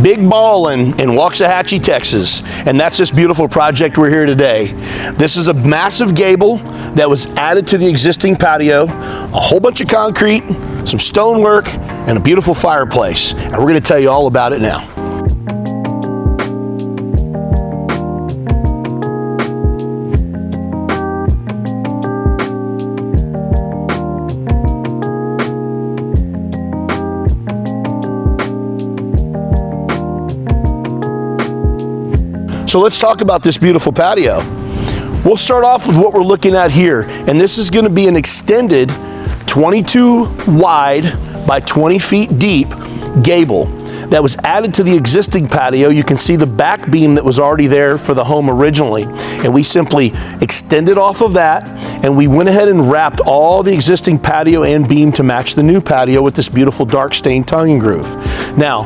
big ballin' in Waxahachie, Texas. And that's this beautiful project we're here today. This is a massive gable that was added to the existing patio, a whole bunch of concrete, some stonework, and a beautiful fireplace. And we're gonna tell you all about it now. So let's talk about this beautiful patio. We'll start off with what we're looking at here, and this is going to be an extended 22 wide by 20 feet deep gable that was added to the existing patio. You can see the back beam that was already there for the home originally, and we simply extended off of that, and we went ahead and wrapped all the existing patio and beam to match the new patio with this beautiful dark stained tongue and groove. Now,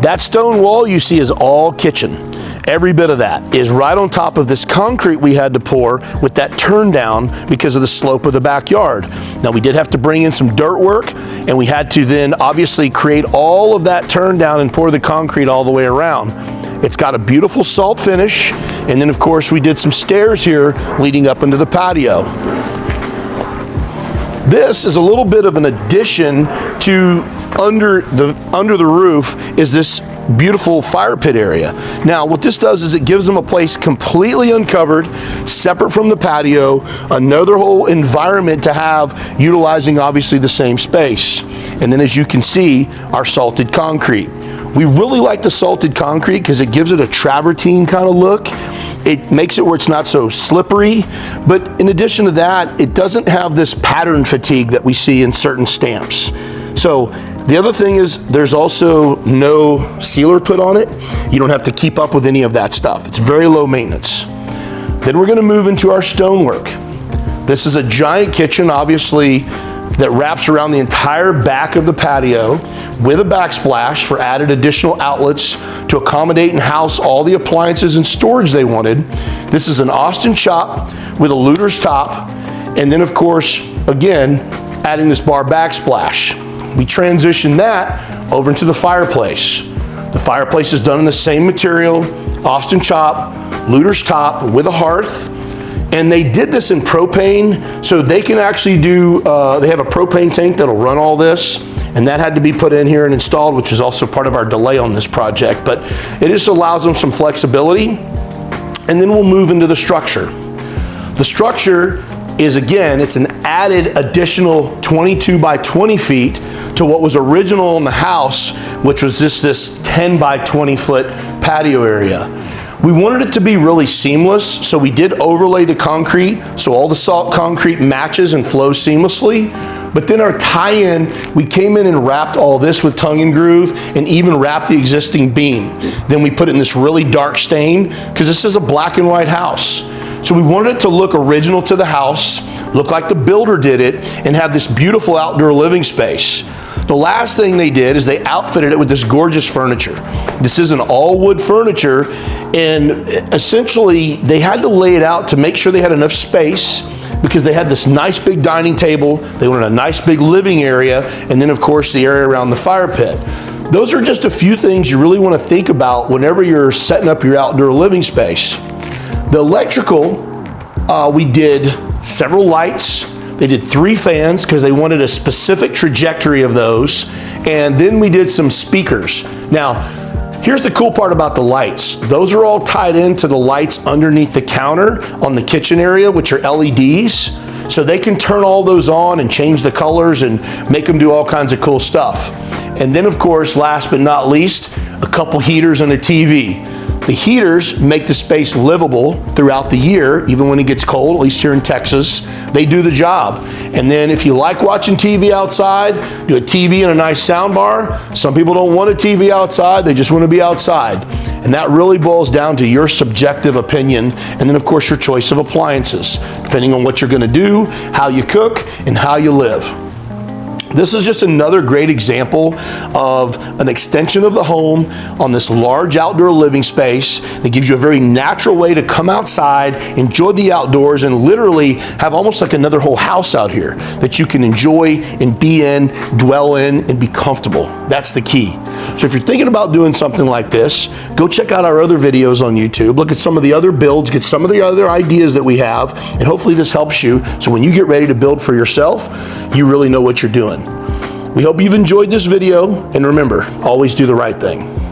that stone wall you see is all kitchen. Every bit of that is right on top of this concrete we had to pour with that turn down because of the slope of the backyard. Now we did have to bring in some dirt work, and we had to then obviously create all of that turn down and pour the concrete all the way around. It's got a beautiful salt finish, and then of course we did some stairs here leading up into the patio. This is a little bit of an addition to under the roof is this beautiful fire pit area. Now what this does is it gives them a place completely uncovered, separate from the patio, another whole environment to have, utilizing obviously the same space. And then as you can see, our salted concrete. We really like the salted concrete because it gives it a travertine kind of look. It makes it where it's not so slippery, but in addition to that, it doesn't have this pattern fatigue that we see in certain stamps. So the other thing is there's also no sealer put on it. You don't have to keep up with any of that stuff. It's very low maintenance. Then we're gonna move into our stonework. This is a giant kitchen, obviously, that wraps around the entire back of the patio with a backsplash for added additional outlets to accommodate and house all the appliances and storage they wanted. This is an Austin chop with a Luter's top, and then of course, again, adding this bar backsplash. We transitioned that over into the fireplace. The fireplace is done in the same material, Austin chop, Luter's top with a hearth. And they did this in propane, so they can actually do, they have a propane tank that'll run all this, and that had to be put in here and installed, which is also part of our delay on this project. But it just allows them some flexibility. And then we'll move into the structure. The structure is, again, it's an added additional 22 by 20 feet to what was original in the house, which was this 10 by 20 foot patio area. We wanted it to be really seamless, so we did overlay the concrete so all the salt concrete matches and flows seamlessly. But then our tie-in, we came in and wrapped all this with tongue and groove and even wrapped the existing beam. Then we put it in this really dark stain because this is a black and white house. So we wanted it to look original to the house, look like the builder did it, and have this beautiful outdoor living space. The last thing they did is they outfitted it with this gorgeous furniture. This is an all wood furniture, and essentially they had to lay it out to make sure they had enough space because they had this nice big dining table, they wanted a nice big living area, and then of course the area around the fire pit. Those are just a few things you really want to think about whenever you're setting up your outdoor living space. The electrical, we did several lights. They did 3 fans because they wanted a specific trajectory of those. And then we did some speakers. Now, here's the cool part about the lights. Those are all tied into the lights underneath the counter on the kitchen area, which are LEDs. So they can turn all those on and change the colors and make them do all kinds of cool stuff. And then of course, last but not least, a couple heaters and a TV. The heaters make the space livable throughout the year, even when it gets cold, at least here in Texas. They do the job. And then if you like watching TV outside, do a TV and a nice sound bar. Some people don't want a TV outside, they just want to be outside. And that really boils down to your subjective opinion, and then of course your choice of appliances, depending on what you're going to do, how you cook, and how you live. This is just another great example of an extension of the home on this large outdoor living space that gives you a very natural way to come outside, enjoy the outdoors, and literally have almost like another whole house out here that you can enjoy and be in, dwell in, and be comfortable. That's the key. So if you're thinking about doing something like this, go check out our other videos on YouTube, look at some of the other builds, get some of the other ideas that we have, and hopefully this helps you so when you get ready to build for yourself, you really know what you're doing. We hope you've enjoyed this video, and remember, always do the right thing.